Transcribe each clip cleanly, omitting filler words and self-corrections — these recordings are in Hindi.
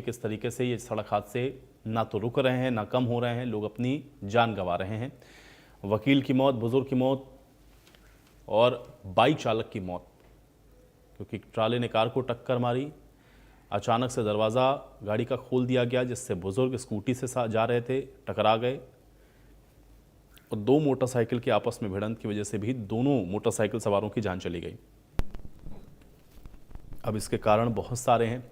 किस तरीके से ये सड़क हादसे ना तो रुक रहे हैं ना कम हो रहे हैं, लोग अपनी जान गंवा रहे हैं। वकील की मौत, बुजुर्ग की मौत और बाइक चालक की मौत, क्योंकि ट्राले ने कार को टक्कर मारी। अचानक से दरवाज़ा गाड़ी का खोल दिया गया, जिससे बुजुर्ग स्कूटी से जा रहे थे, टकरा गए और दो मोटरसाइकिल के आपस में भिड़ंत की वजह से भी दोनों मोटरसाइकिल सवारों की जान चली गई। अब इसके कारण बहुत सारे हैं।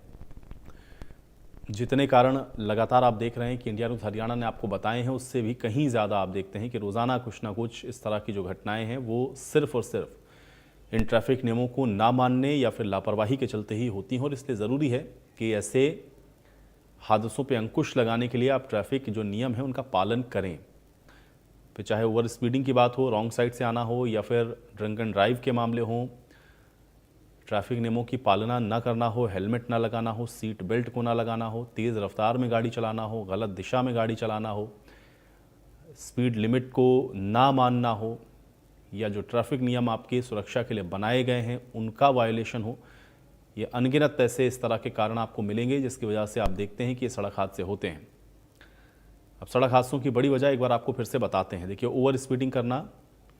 जितने कारण लगातार आप देख रहे हैं कि इंडिया न्यूज़ हरियाणा ने आपको बताए हैं, उससे भी कहीं ज़्यादा आप देखते हैं कि रोज़ाना कुछ ना कुछ इस तरह की जो घटनाएं हैं वो सिर्फ और सिर्फ इन ट्रैफिक नियमों को ना मानने या फिर लापरवाही के चलते ही होती हैं। और इसलिए ज़रूरी है कि ऐसे हादसों पर अंकुश लगाने के लिए आप ट्रैफिक जो नियम है उनका पालन करें। फिर चाहे ओवर स्पीडिंग की बात हो, रॉन्ग साइड से आना हो, या फिर ड्रंक एंड ड्राइव के मामले हों, ट्रैफिक नियमों की पालना ना करना हो, हेलमेट ना लगाना हो, सीट बेल्ट को ना लगाना हो, तेज़ रफ्तार में गाड़ी चलाना हो, गलत दिशा में गाड़ी चलाना हो, स्पीड लिमिट को ना मानना हो, या जो ट्रैफिक नियम आपकी सुरक्षा के लिए बनाए गए हैं उनका वायलेशन हो, ये अनगिनत ऐसे इस तरह के कारण आपको मिलेंगे जिसकी वजह से आप देखते हैं कि ये सड़क हादसे होते हैं। अब सड़क हादसों की बड़ी वजह एक बार आपको फिर से बताते हैं। देखिए, ओवर स्पीडिंग करना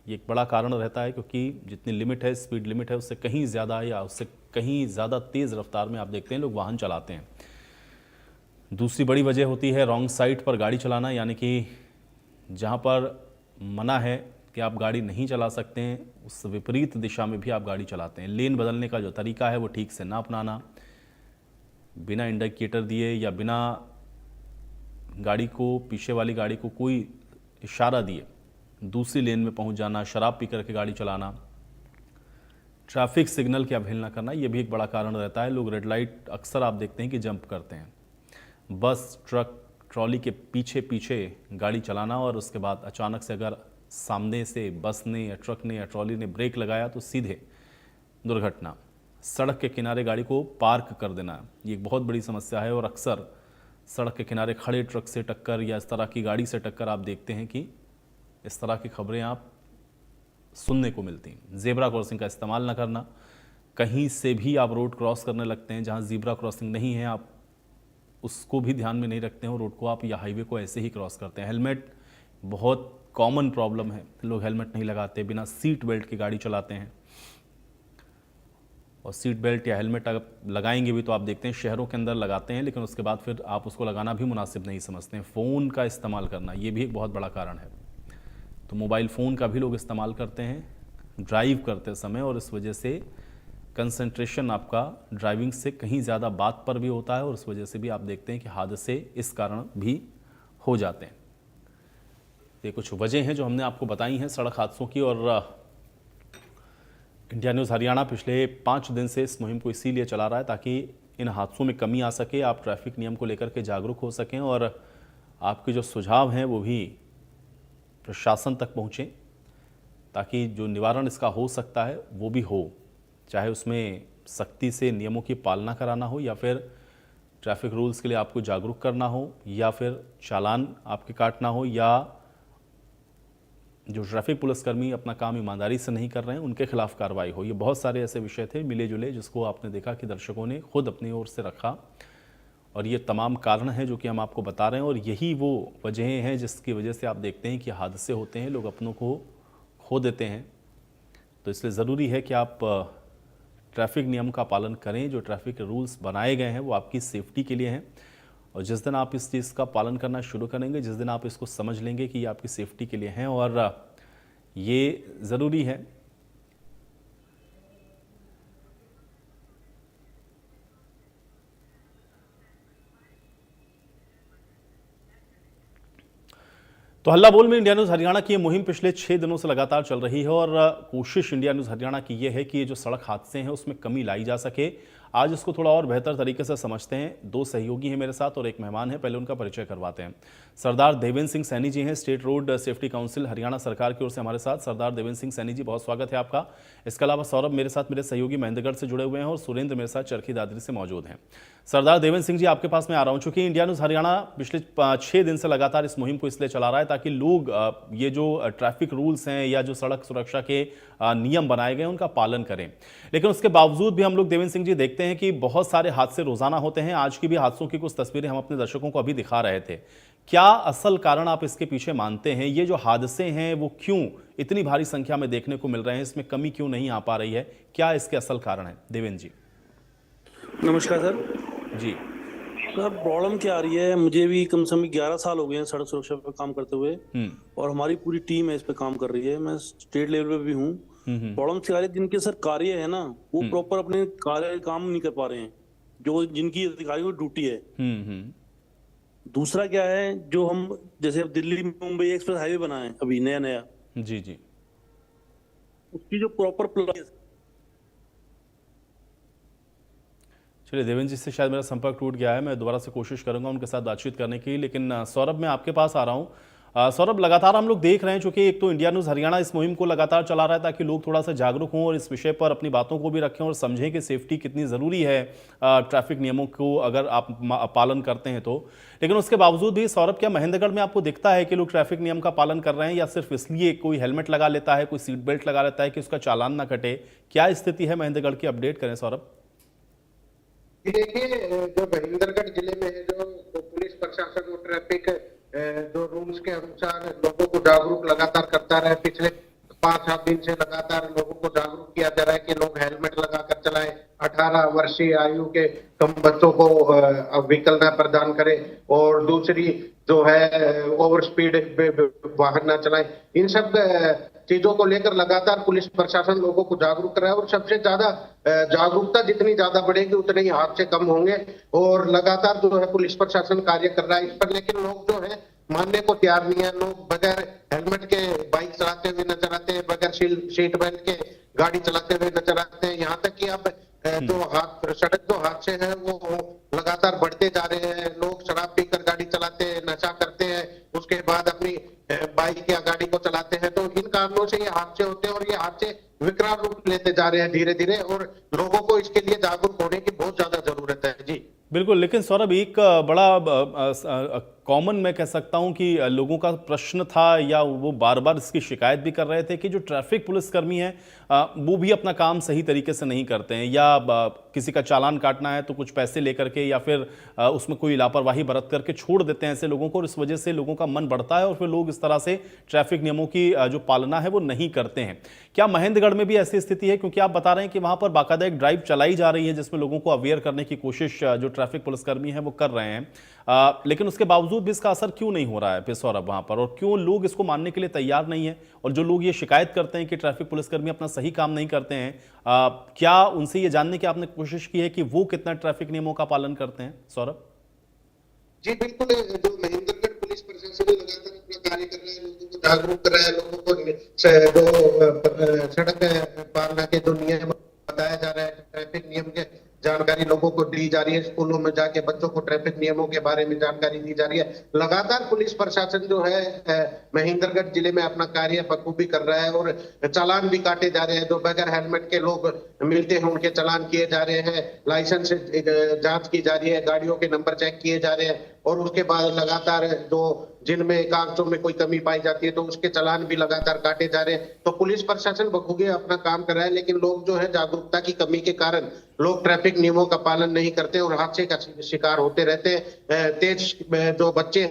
ये एक बड़ा कारण रहता है, क्योंकि जितनी लिमिट है, स्पीड लिमिट है, उससे कहीं ज़्यादा या उससे कहीं ज़्यादा तेज़ रफ्तार में आप देखते हैं लोग वाहन चलाते हैं। दूसरी बड़ी वजह होती है रॉन्ग साइड पर गाड़ी चलाना, यानी कि जहाँ पर मना है कि आप गाड़ी नहीं चला सकते हैं, उस विपरीत दिशा में भी आप गाड़ी चलाते हैं। लेन बदलने का जो तरीका है वो ठीक से ना अपनाना, बिना इंडिकेटर दिए या बिना गाड़ी को, पीछे वाली गाड़ी को कोई इशारा दिए दूसरी लेन में पहुंच जाना, शराब पी करके गाड़ी चलाना, ट्रैफिक सिग्नल की अवहेलना करना, यह भी एक बड़ा कारण रहता है। लोग रेड लाइट अक्सर आप देखते हैं कि जंप करते हैं। बस, ट्रक, ट्रॉली के पीछे पीछे गाड़ी चलाना और उसके बाद अचानक से अगर सामने से बस ने या ट्रक ने या ट्रॉली ने ब्रेक लगाया तो सीधे दुर्घटना। सड़क के किनारे गाड़ी को पार्क कर देना, ये एक बहुत बड़ी समस्या है और अक्सर सड़क के किनारे खड़े ट्रक से टक्कर या इस तरह की गाड़ी से टक्कर आप देखते हैं कि इस तरह की खबरें आप सुनने को मिलती हैं। ज़ेब्रा क्रॉसिंग का इस्तेमाल न करना, कहीं से भी आप रोड क्रॉस करने लगते हैं जहां ज़ेब्रा क्रॉसिंग नहीं है, आप उसको भी ध्यान में नहीं रखते हो, रोड को आप या हाईवे को ऐसे ही क्रॉस करते हैं। हेलमेट बहुत कॉमन प्रॉब्लम है, लोग हेलमेट नहीं लगाते, बिना सीट बेल्ट की गाड़ी चलाते हैं। और सीट बेल्ट या हेलमेट अगर लगाएंगे भी तो आप देखते हैं शहरों के अंदर लगाते हैं, लेकिन उसके बाद फिर आप उसको लगाना भी मुनासिब नहीं समझते हैं। फ़ोन का इस्तेमाल करना, ये भी एक बहुत बड़ा कारण है। तो मोबाइल फ़ोन का भी लोग इस्तेमाल करते हैं ड्राइव करते समय, और इस वजह से कंसंट्रेशन आपका ड्राइविंग से कहीं ज़्यादा बात पर भी होता है और उस वजह से भी आप देखते हैं कि हादसे इस कारण भी हो जाते हैं। ये कुछ वजह हैं जो हमने आपको बताई हैं सड़क हादसों की, और इंडिया न्यूज़ हरियाणा पिछले 5 दिन से इस मुहिम को इसीलिए चला रहा है ताकि इन हादसों में कमी आ सके, आप ट्रैफिक नियम को लेकर के जागरूक हो सकें और आपके जो सुझाव हैं वो भी प्रशासन तक पहुँचें, ताकि जो निवारण इसका हो सकता है वो भी हो, चाहे उसमें सख्ती से नियमों की पालना कराना हो, या फिर ट्रैफिक रूल्स के लिए आपको जागरूक करना हो, या फिर चालान आपके काटना हो, या जो ट्रैफिक पुलिसकर्मी अपना काम ईमानदारी से नहीं कर रहे हैं उनके खिलाफ कार्रवाई हो। ये बहुत सारे ऐसे विषय थे मिले जुले जिसको आपने देखा कि दर्शकों ने खुद अपनी ओर से रखा, और ये तमाम कारण हैं जो कि हम आपको बता रहे हैं, और यही वो वजहें हैं जिसकी वजह से आप देखते हैं कि हादसे होते हैं, लोग अपनों को खो देते हैं। तो इसलिए ज़रूरी है कि आप ट्रैफिक नियम का पालन करें। जो ट्रैफिक रूल्स बनाए गए हैं वो आपकी सेफ्टी के लिए हैं, और जिस दिन आप इस चीज़ का पालन करना शुरू करेंगे, जिस दिन आप इसको समझ लेंगे कि ये आपकी सेफ्टी के लिए हैं और ये ज़रूरी है। तो हल्ला बोल में इंडिया न्यूज़ हरियाणा की ये मुहिम पिछले 6 दिनों से लगातार चल रही है, और कोशिश इंडिया न्यूज़ हरियाणा की ये है कि ये जो सड़क हादसे हैं उसमें कमी लाई जा सके। आज इसको थोड़ा और बेहतर तरीके से समझते हैं। 2 सहयोगी हैं मेरे साथ और एक मेहमान है, पहले उनका परिचय करवाते हैं। सरदार देवेंद्र सिंह सैनी जी हैं, state road safety council Haryana सरकार की ओर से हमारे साथ। सरदार देवेंद्र सिंह सैनी जी, बहुत स्वागत है आपका। इसके अलावा सौरभ मेरे साथ, मेरे सहयोगी महेंद्रगढ़ से जुड़े हुए हैं, और सुरेंद्र मेरे साथ चरखी दादरी से मौजूद हैं। सरदार देवेंद्र सिंह जी, आपके पास मैं आ रहा हूं। चूंकि इंडिया न्यूज़ हरियाणा पिछले 6 दिन से लगातार इस मुहिम को इसलिए चला रहा है ताकि लोग ये जो ट्रैफिक रूल्स हैं या जो सड़क सुरक्षा के नियम बनाए गए उनका पालन करें। लेकिन उसके बावजूद भी हम लोग देवेंद्र सिंह जी देखते हैं कि बहुत सारे हादसे रोजाना होते हैं। आज की भी हादसों की कुछ तस्वीरें हम अपने दर्शकों को अभी दिखा रहे थे। क्या असल कारण आप इसके पीछे मानते हैं? ये जो हादसे हैं वो क्यों इतनी भारी संख्या में देखने को मिल रहे हैं? इसमें कमी क्यों नहीं आ पा रही है? क्या इसके असल कारण है देवेंद्र जी? नमस्कार सर। जी। सर प्रॉब्लम क्या आ रही है, मुझे भी कम से कम 11 साल हो गए हैं सड़क सुरक्षा पे काम करते हुए। और हमारी पूरी टीम है इस पे काम कर रही है। मैं स्टेट लेवल पे भी हूँ। प्रॉब्लम क्या आ रही है, जिनके सर कार्य है ना वो प्रॉपर अपने कार्य काम नहीं कर पा रहे हैं, जो जिनकी अधिकारियों की ड्यूटी है। दूसरा क्या है, जो हम जैसे दिल्ली मुंबई एक्सप्रेस हाईवे बना है अभी नया नया, जी जी, उसकी जो प्रॉपर प्लान। चलिए देवेंद्र जी से शायद मेरा संपर्क टूट गया है। मैं दोबारा से कोशिश करूंगा उनके साथ बातचीत करने की। लेकिन सौरभ, मैं आपके पास आ रहा हूं। सौरभ, लगातार हम लोग देख रहे हैं, चूंकि एक तो इंडिया न्यूज़ हरियाणा इस मुहिम को लगातार चला रहा है ताकि लोग थोड़ा सा जागरूक हों और इस विषय पर अपनी बातों को भी रखें और समझें कि सेफ्टी कितनी ज़रूरी है ट्रैफिक नियमों को अगर आप पालन करते हैं तो। लेकिन उसके बावजूद भी सौरभ, क्या महेंद्रगढ़ में आपको दिखता है कि लोग ट्रैफिक नियम का पालन कर रहे हैं, या सिर्फ इसलिए कोई हेलमेट लगा लेता है, कोई सीट बेल्ट लगा लेता है कि उसका चालान ना कटे? क्या स्थिति है महेंद्रगढ़ की? अपडेट करें सौरभ। देखिए, जो महेंद्रगढ़ जिले में है, जो पुलिस प्रशासन और ट्रैफिक जो रूल्स के अनुसार लोगों को जागरूक लगातार करता रहा है। पिछले 5-7 दिन से लगातार लोगों को जागरूक किया जा रहा है कि लोग हेलमेट लगाकर चलाएं, 18 वर्षीय आयु के कम बच्चों को व्हीकल न प्रदान करें, और दूसरी जो है ओवर स्पीड वाहन न चलाएं। इन सब चीजों को लेकर लगातार पुलिस प्रशासन लोगों को जागरूक कर रहा है। और सबसे ज्यादा जागरूकता जितनी ज्यादा बढ़ेगी उतने ही हादसे कम होंगे। और लगातार जो है पुलिस प्रशासन कार्य कर रहा है इस पर, लेकिन लोग जो है मानने को तैयार नहीं है। लोग बगैर हेलमेट के बाइक चलाते हुए नजर आते हैं, बगैर सीट बेल्ट के गाड़ी चलाते हुए नजर आते हैं। यहाँ तक कि अब सड़क जो हादसे हैं वो लगातार बढ़ते जा रहे हैं। लोग शराब पीकर गाड़ी चलाते हैं, नशा करते हैं, उसके बाद अपनी बाइक या गाड़ी को चलाते हैं। तो इन कारणों से ये हादसे होते हैं, और ये हादसे विकराल रूप लेते जा रहे हैं धीरे धीरे, और लोगों को इसके लिए जागरूक होने की बहुत ज्यादा जरूरत है। जी बिल्कुल। लेकिन सौरभ, एक बड़ा कॉमन मैं कह सकता हूं कि लोगों का प्रश्न था, या वो बार बार इसकी शिकायत भी कर रहे थे कि जो ट्रैफिक पुलिसकर्मी हैं वो भी अपना काम सही तरीके से नहीं करते हैं, या किसी का चालान काटना है तो कुछ पैसे लेकर के, या फिर उसमें कोई लापरवाही बरत करके छोड़ देते हैं ऐसे लोगों को, और इस वजह से लोगों का मन बढ़ता है और फिर लोग इस तरह से ट्रैफिक नियमों की जो पालना है वो नहीं करते हैं। क्या महेंद्रगढ़ में भी ऐसी स्थिति है? क्योंकि आप बता रहे हैं कि वहां पर बाकायदा एक ड्राइव चलाई जा रही है जिसमें लोगों को अवेयर करने की कोशिश जो ट्रैफिक पुलिसकर्मी है वो कर रहे हैं, लेकिन उसके बावजूद भी इसका असर क्यों नहीं हो रहा है फिर सौरभ वहां पर, और क्यों लोग इसको मानने के लिए तैयार नहीं है? और जो लोग ये शिकायत करते हैं कि ट्रैफिक पुलिसकर्मी अपना सही काम नहीं करते हैं, क्या उनसे ये जानने की आपने कोशिश की है कि वो कितना ट्रैफिक नियमों का पालन करते हैं? सौरभ जी बिल्कुल, जो महेंद्रगढ़ पुलिस प्रशासन लगातार अपना कार्य कर रहा है, लोगों को जागरूक कर रहा है, लोगों को जो सड़क पालना के जो नियम बताया जा रहा है, ट्रैफिक नियम के जानकारी लोगों को दी जा रही है। स्कूलों में जाके बच्चों को ट्रैफिक नियमों के बारे में जानकारी दी जा रही है। लगातार पुलिस प्रशासन जो है महेंद्रगढ़ जिले में अपना कार्य बखूबी कर रहा है, और चालान भी काटे जा रहे हैं। जो बगैर हेलमेट के लोग मिलते हैं उनके चालान किए जा रहे हैं, लाइसेंस जांच की जा रही है, गाड़ियों के नंबर चेक किए जा रहे हैं, और उसके बाद लगातार जो जिनमें कागजों में कोई कमी पाई जाती है तो उसके चालान भी लगातार काटे जा रहे हैं। तो पुलिस प्रशासन बखूबी अपना काम कर रहा है, लेकिन लोग जो है जागरूकता की कमी के कारण लोग ट्रैफिक नियमों का पालन नहीं करते और हादसे का शिकार होते रहते हैं। तेज जो बच्चे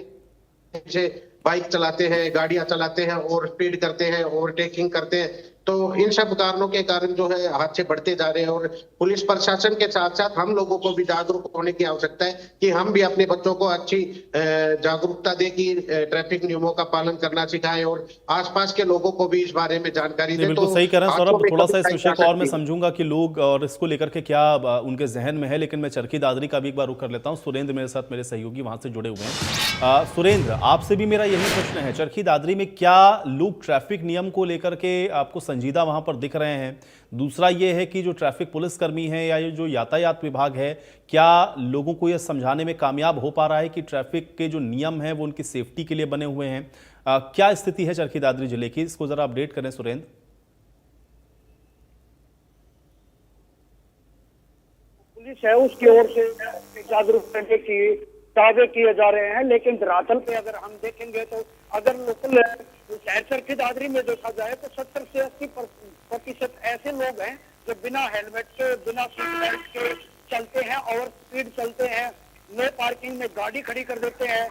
से बाइक चलाते हैं, गाड़ियां चलाते हैं, और स्पीड करते हैं, ओवरटेकिंग करते हैं, तो इन सब कारणों के कारण जो है हादसे बढ़ते जा रहे हैं। और पुलिस प्रशासन के साथ साथ हम लोगों को भी जागरूक होने की आवश्यकता है कि हम भी अपने बच्चों को अच्छी जागरूकता दें कि ट्रैफिक नियमों का पालन करना सिखाएं, और आसपास के लोगों को भी इस बारे में जानकारी दें। बिल्कुल सही कह रहे हैं सौरभ। थोड़ा सा इस विषय को और मैं समझूंगा कि लोग और इसको लेकर के क्या उनके जहन में है, लेकिन मैं चरखी दादरी का भी एक बार रुख कर लेता हूँ। सुरेंद्र मेरे साथ, मेरे सहयोगी वहां से जुड़े हुए हैं। सुरेंद्र, आपसे भी मेरा यही प्रश्न है, चरखी दादरी में क्या लोग ट्रैफिक नियम को लेकर के आपको संजीदा वहां पर दिख रहे हैं? दूसरा ये है कि जो ट्रैफिक पुलिसकर्मी है या जो यातायात विभाग है, क्या लोगों को यह समझाने में कामयाब हो पा रहा है कि ट्रैफिक के जो नियम हैं वो उनकी सेफ्टी के लिए बने हुए हैं? क्या स्थिति है चरखी दादरी जिले की? इसको जरा अपडेट करें सुरेंद्र। पुलिस है उसकी ओर से जागरूक करने की दावे किए जा रहे हैं, लेकिन दरअसल पे अगर हम देखेंगे तो अगर लोकल शहर की दादरी में देखा जाए तो 70 से 80% ऐसे लोग हैं जो बिना हेलमेट के, बिना सीट बेल्ट के चलते हैं, ओवर स्पीड चलते हैं, नो पार्किंग में गाड़ी खड़ी कर देते हैं।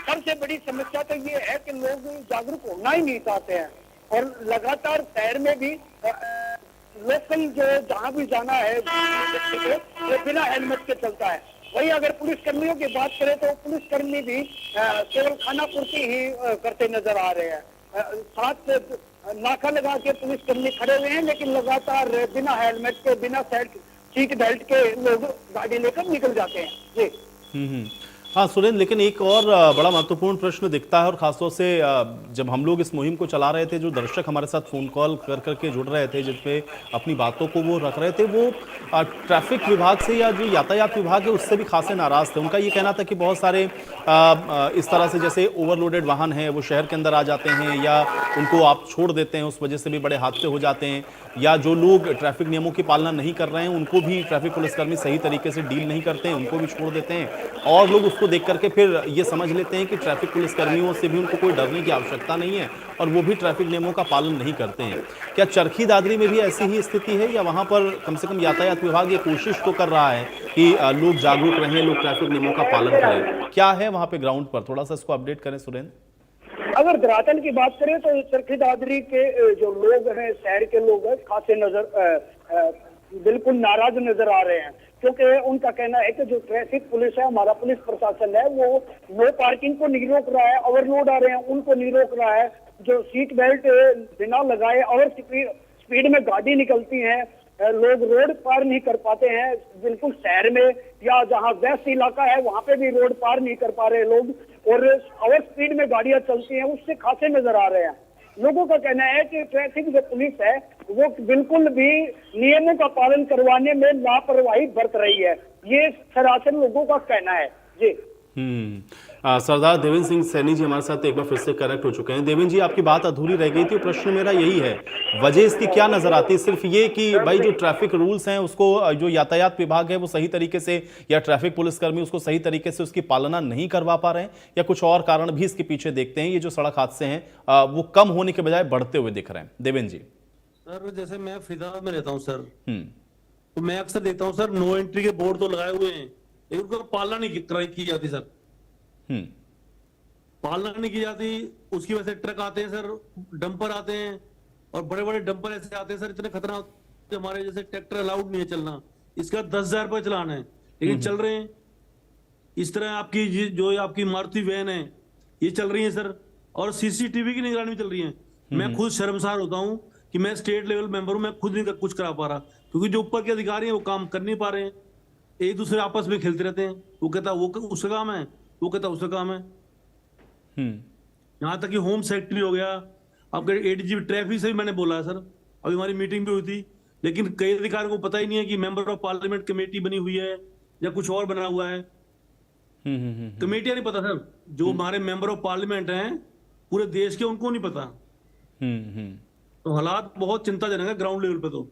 सबसे बड़ी समस्या तो ये है कि लोग जागरूक होना ही नहीं चाहते हैं और लगातार शहर में भी लोकल जो जहाँ भी जाना है वो बिना हेलमेट के चलता है। वही अगर पुलिस कर्मियों की बात करें तो पुलिस कर्मी भी केवल खाना पूर्ति ही करते नजर आ रहे हैं। साथ नाका लगा के पुलिस कर्मी खड़े हुए हैं, लेकिन लगातार बिना हेलमेट के, बिना सीट बेल्ट के लोग गाड़ी लेकर निकल जाते हैं। जी हाँ सुरेंद्र, लेकिन एक और बड़ा महत्वपूर्ण प्रश्न दिखता है, और खासतौर से जब हम लोग इस मुहिम को चला रहे थे, जो दर्शक हमारे साथ फोन कॉल कर करके जुड़ रहे थे, जिसपे अपनी बातों को वो रख रहे थे, वो ट्रैफिक विभाग से या जो यातायात विभाग है उससे भी खासे नाराज थे। उनका ये कहना था कि बहुत सारे इस तरह से जैसे ओवरलोडेड वाहन हैं वो शहर के अंदर आ जाते हैं, या उनको आप छोड़ देते हैं, उस वजह से भी बड़े हादसे हो जाते हैं, या जो लोग ट्रैफिक नियमों की पालना नहीं कर रहे हैं उनको भी ट्रैफिक पुलिसकर्मी सही तरीके से डील नहीं करते हैं, उनको भी छोड़ देते हैं, और लोग उसको देख करके फिर ये समझ लेते हैं कि ट्रैफिक पुलिसकर्मियों से भी उनको कोई डरने की आवश्यकता नहीं है और वो भी ट्रैफिक नियमों का पालन नहीं करते हैं। क्या चरखी दादरी में भी ऐसी ही स्थिति है, या वहां पर कम से कम यातायात विभाग ये कोशिश तो कर रहा है कि लोग जागरूक रहें, लोग ट्रैफिक नियमों का पालन करें? क्या है वहां पे ग्राउंड पर, थोड़ा सा इसको अपडेट करें सुरेंद्र। अगर धरातल की बात करें तो चरखी दादरी के जो लोग हैं, शहर के लोग हैं, खासे बिल्कुल नाराज नजर आ रहे हैं, क्योंकि उनका कहना है कि जो ट्रैफिक पुलिस है, हमारा पुलिस प्रशासन है, वो नो पार्किंग को नहीं रोक रहा है, ओवरलोड आ रहे हैं उनको नहीं रोक रहा है, जो सीट बेल्ट बिना लगाए ओवर स्पीड में गाड़ी निकलती है, लोग रोड पार नहीं कर पाते हैं, बिल्कुल शहर में या जहाँ वेस्ट इलाका है वहां पे भी रोड पार नहीं कर पा रहे लोग, और ओवर स्पीड में गाड़ियां चलती हैं, उससे खासे नजर आ रहे हैं। लोगों का कहना है कि ट्रैफिक जो पुलिस है वो बिल्कुल भी नियमों का पालन करवाने में लापरवाही बरत रही है, ये सरासर लोगों का कहना है। जी सरदार देवेंद्र सिंह सैनी जी हमारे साथ एक बार फिर से कनेक्ट हो चुके हैं। देवेंद्र जी, आपकी बात अधूरी रह गई थी, प्रश्न मेरा यही है, वजह इसकी क्या नजर आती है? सिर्फ ये कि भाई जो ट्रैफिक रूल्स हैं उसको जो यातायात विभाग है वो सही तरीके से, या ट्रैफिक पुलिसकर्मी उसको सही तरीके से उसकी पालना नहीं करवा पा रहे हैं, या कुछ और कारण भी इसके पीछे देखते हैं? ये जो सड़क हादसे हैं वो कम होने के बजाय बढ़ते हुए दिख रहे हैं। देवेंद्र जी। सर जैसे मैं फरीदाबाद में रहता हूँ सर, तो मैं अक्सर देखता हूँ सर, नो एंट्री के बोर्ड तो लगाए हुए हैं लेकिन उनको पालना नहीं की जाती सर, पालना नहीं की जाती। उसकी वजह से ट्रक आते हैं सर, डंपर आते हैं, और बड़े बड़े डंपर ऐसे आते हैं सर, इतने खतरनाक, हमारे जैसे ट्रैक्टर अलाउड नहीं है चलना, इसका 10,000 रुपये चलान है, लेकिन चल रहे हैं। इस तरह आपकी जो आपकी मारुति वैन है ये चल रही है सर, और सीसीटीवी की निगरानी चल रही है। मैं खुद शर्मसार होता हूँ कि मैं स्टेट लेवल मेंबर हूँ, मैं खुद नहीं कुछ करा पा रहा, क्योंकि जो ऊपर के अधिकारी हैं वो काम कर नहीं पा रहे हैं, एक दूसरे आपस में खेलते रहते हैं। वो कहता वो उसका काम है, वो कहता उसका काम है। यहाँ तक कि होम सेक्रेटरी हो गया, आपके एडीजीपी ट्रैफिक से भी मैंने बोला है सर, अभी हमारी मीटिंग भी हुई थी, लेकिन कई अधिकारियों को पता ही नहीं है कि मेंबर ऑफ पार्लियामेंट कमेटी बनी हुई है या कुछ और बना हुआ है। कमेटियां नहीं पता सर, जो हमारे मेंबर ऑफ पार्लियामेंट हैं पूरे देश के, उनको नहीं पता। तो हालात बहुत चिंताजनक है ग्राउंड लेवल पे तो।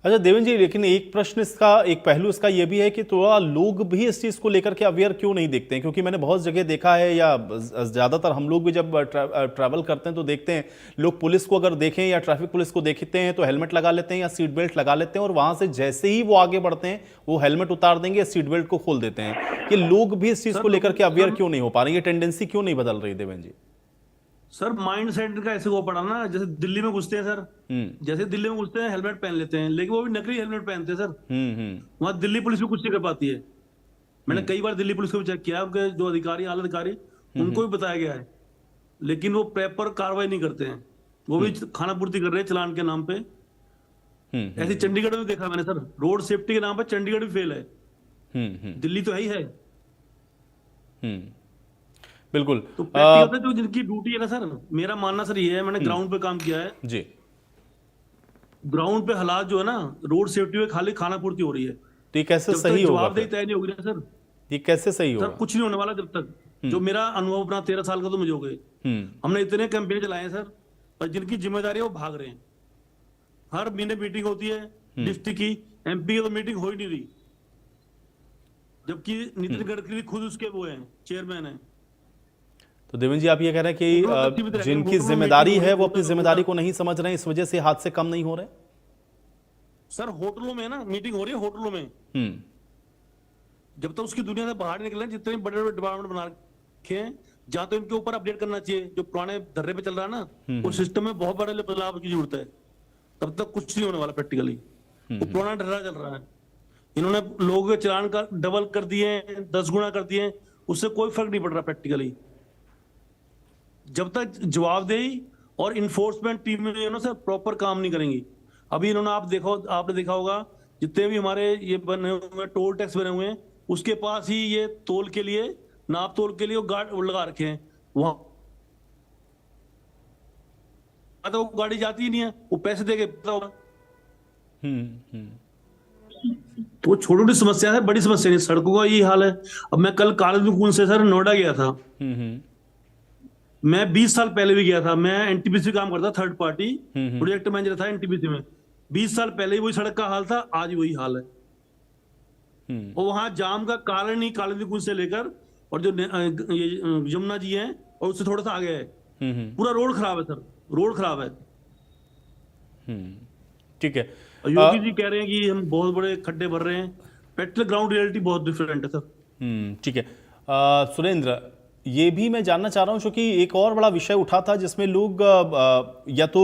अच्छा देवेंद्र जी, लेकिन एक प्रश्न इसका, एक पहलू इसका यह भी है कि थोड़ा लोग भी इस चीज़ को लेकर के अवेयर क्यों नहीं देखते हैं? क्योंकि मैंने बहुत जगह देखा है, या ज़्यादातर हम लोग भी जब ट्रैवल करते हैं तो देखते हैं लोग पुलिस को अगर देखें या ट्रैफिक पुलिस को देखते हैं तो हेलमेट लगा लेते हैं या सीट बेल्ट लगा लेते हैं, और वहां से जैसे ही वो आगे बढ़ते हैं वो हेलमेट उतार देंगे या सीट बेल्ट को खोल देते हैं। कि लोग भी इस चीज़ को लेकर के अवेयर क्यों नहीं हो पा रहे? ये टेंडेंसी क्यों नहीं बदल रही देवेंद्र जी? सर माइंड सेट का ऐसे वो पड़ा ना, जैसे दिल्ली में घुसते हैं सर, जैसे दिल्ली में घुसते हैं हेलमेट पहन लेते हैं, लेकिन वो भी नकली हेलमेट पहनते हैं सर। वहां दिल्ली पुलिस भी कुछ नहीं कर पाती है। मैंने कई बार दिल्ली पुलिस को भी चेक किया, जो अधिकारी आला अधिकारी उनको भी बताया गया है, लेकिन वो प्रॉपर कार्रवाई नहीं करते हैं, वो भी खाना पूर्ति कर रहे हैं चलान के नाम पे। ऐसे चंडीगढ़ में देखा मैंने सर, रोड सेफ्टी के नाम पर चंडीगढ़ भी फेल है, दिल्ली तो है ही है। बिल्कुल। तो प्रैक्टिकल जो जिनकी ड्यूटी है ना सर, मेरा मानना सर ये है, मैंने ग्राउंड पे काम किया है जी, ग्राउंड पे हालात जो है ना, रोड सेफ्टी में खाली खाना पूर्ति हो रही है। तो ये कैसे सही होगा? जवाबदेही तय नहीं होगी ना सर, ये कैसे सही होगा? सर कुछ नहीं होने वाला जब तक, जो मेरा अनुभव अपना 13 साल का तो मुझे हो गए, हमने इतने कैंपेन चलाए हैं सर, पर जिनकी जिम्मेदारी है वो भाग रहे हैं। हर महीने मीटिंग होती है डिस्ट्रिक्ट की, एमपी की तो मीटिंग हो ही नहीं रही, जबकि नितिन गडकरी खुद उसके वो हैं, चेयरमैन है। तो देवेंद्र जी, आप ये कह रहे हैं कि जिनकी जिम्मेदारी है वो अपनी जिम्मेदारी को नहीं समझ रहे हैं, इस वजह से हादसे कम नहीं हो रहे। सर होटलों में ना मीटिंग हो रही है, होटलों में जब तक उसकी दुनिया से बाहर निकले, जितने बड़े बड़े डिपार्टमेंट बना रखे हैं, जहां तो इनके ऊपर अपडेट करना चाहिए। जो पुराने धर्रे पे चल रहा है ना, उस सिस्टम में बहुत बड़े बदलाव की जरूरत है, तब तक कुछ नहीं होने वाला प्रैक्टिकली। वो पुराना ढर्रा चल रहा है, इन्होंने लोगों के चालान का डबल कर दिए, 10 गुना कर दिए, उससे कोई फर्क नहीं पड़ रहा प्रैक्टिकली। जब तक जवाबदेही और इन्फोर्समेंट टीम से प्रॉपर काम नहीं करेंगी। अभी इन्होंने आपने देखा होगा, जितने भी हमारे ये बने हुए टोल टैक्स बने हुए हैं, उसके पास ही ये तोल के लिए, नाप तोल के लिए गार्ड लगा रखे हैं। वहां तो वो गाड़ी जाती ही नहीं है, वो पैसे दे के होगा। तो छोटी छोटी समस्या है, बड़ी समस्या नहीं। सड़कों का यही हाल है। अब मैं कल कालेजकुंज से सर नोएडा गया था। मैं 20 साल पहले भी गया था। मैं एनटीपीसी काम करता, थर्ड पार्टी प्रोजेक्ट मैनेजर था एनटीपीसी में। 20 साल पहले ही वही सड़क का हाल था, आज वही हाल है। और वहां जाम का कारण ही कालेजकुंज से लेकर और जो ये यमुना जी है और उससे थोड़ा सा आगे है, पूरा रोड खराब है सर, रोड खराब है। ठीक है। योगी जी कह रहे हैं कि हम बहुत बड़े खड्डे भर रहे हैं, प्रैक्टिकल ग्राउंड रियलिटी बहुत डिफरेंट है सर। ठीक है। सुरेंद्र, ये भी मैं जानना चाह रहा हूं, क्योंकि एक और बड़ा विषय उठा था जिसमें लोग या तो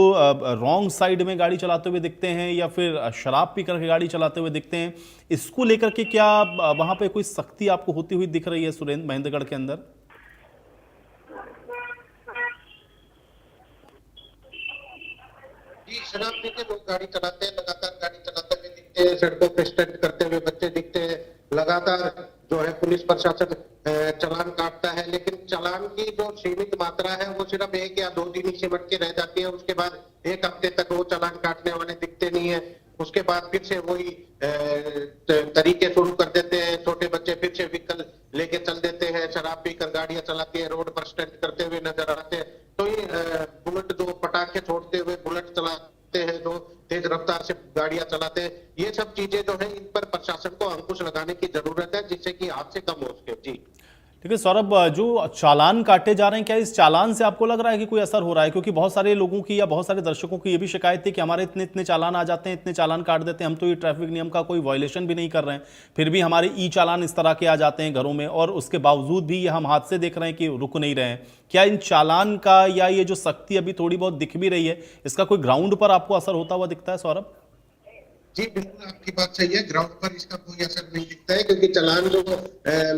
रॉन्ग साइड में गाड़ी चलाते हुए दिखते हैं या फिर शराब पी करके गाड़ी चलाते हुए दिखते हैं। इसको लेकर के क्या वहां पे कोई सख्ती आपको होती हुई दिख रही है सुरेंद्र, महेंद्रगढ़ के अंदर? जी, शराब पी के लोग गाड़ी चलाते हैं, लगातार गाड़ी चलाते हुए दिखते हैं, सड़कों पे स्टंट करते हुए बच्चे दिखते हैं। लगातार जो है पुलिस प्रशासन चालान काटता है, लेकिन चालान की जो सीमित मात्रा है वो सिर्फ 1 या 2 दिन ही सिमट के रह जाती है। उसके बाद 1 हफ्ते तक वो चालान काटने वाले दिखते नहीं है। उसके बाद फिर से वही तरीके शुरू कर देते हैं। छोटे बच्चे फिर से व्हीकल लेके चल देते हैं, शराब पीकर गाड़ियां चलाती है, रोड पर स्टंट करते हुए नजर आते हैं। तो ये बुलेट जो पटाखे छोड़ते हुए बुलेट चलाते हैं, जो तेज रफ्तार से गाड़ियां चलाते हैं, ये सब चीजें जो है इन पर प्रशासन को अंकुश लगाने की जरूरत है, जिससे कि हादसे कम हो सके। जी ठीक है सौरभ, जो चालान काटे जा रहे हैं, क्या इस चालान से आपको लग रहा है कि कोई असर हो रहा है? क्योंकि बहुत सारे लोगों की या बहुत सारे दर्शकों की ये भी शिकायत थी कि हमारे इतने इतने चालान आ जाते हैं, इतने चालान काट देते हैं, हम तो ये ट्रैफिक नियम का कोई वायलेशन भी नहीं कर रहे हैं, फिर भी हमारे ई चालान इस तरह के आ जाते हैं घरों में, और उसके बावजूद भी ये हम हादसे देख रहे हैं कि रुक नहीं रहे हैं। क्या इन चालान का या ये जो सख्ती अभी थोड़ी बहुत दिख भी रही है, इसका कोई ग्राउंड पर आपको असर होता हुआ दिखता है सौरभ? जी बिल्कुल, आपकी बात सही है। ग्राउंड पर इसका कोई असर नहीं दिखता है, क्योंकि चालान जो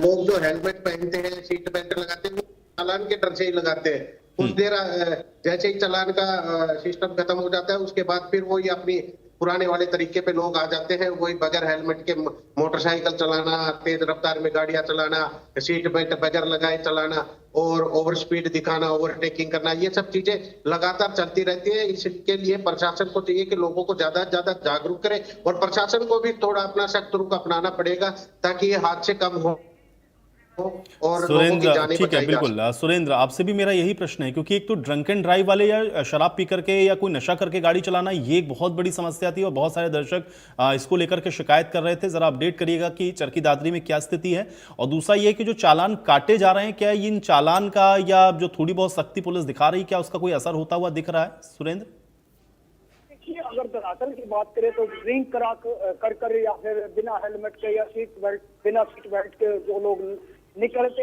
लोग जो हेलमेट पहनते हैं, सीट बेल्ट लगाते हैं, वो चालान के डर से ही लगाते हैं। कुछ देर जैसे ही चालान का सिस्टम खत्म हो जाता है, उसके बाद फिर वही अपनी पुराने वाले तरीके पे लोग आ जाते हैं। वही बगैर हेलमेट के मोटरसाइकिल चलाना, तेज रफ्तार में गाड़ियां चलाना, सीट बेल्ट बगैर लगाए चलाना और ओवर स्पीड दिखाना, ओवरटेकिंग करना, ये सब चीजें लगातार चलती रहती है। इसके लिए प्रशासन को चाहिए कि लोगों को ज्यादा से ज्यादा जागरूक करे, और प्रशासन को भी थोड़ा अपना सख्त रुख अपनाना पड़ेगा, ताकि ये हादसे कम हो और सुरेंद्र, ठीक है, बिल्कुल सुरेंद्र, आपसे भी मेरा यही प्रश्न है, क्योंकि एक तो ड्रंक एंड ड्राइव वाले या शराब पी करके या कोई नशा करके गाड़ी चलाना, ये एक बहुत बड़ी समस्या थी और बहुत सारे दर्शक इसको लेकर के शिकायत कर रहे थे। जरा अपडेट करिएगा कि चरखी दादरी में क्या स्थिति है। और दूसरा ये कि जो चालान काटे जा रहे हैं, क्या इन चालान का या जो थोड़ी बहुत सख्ती पुलिस दिखा रही है, क्या उसका कोई असर होता हुआ दिख रहा है सुरेंद्र? अगर दरअसल की बात करें तो ड्रिंक कर या फिर बिना हेलमेट के या बिना सीट बेल्ट के जो लोग निकलते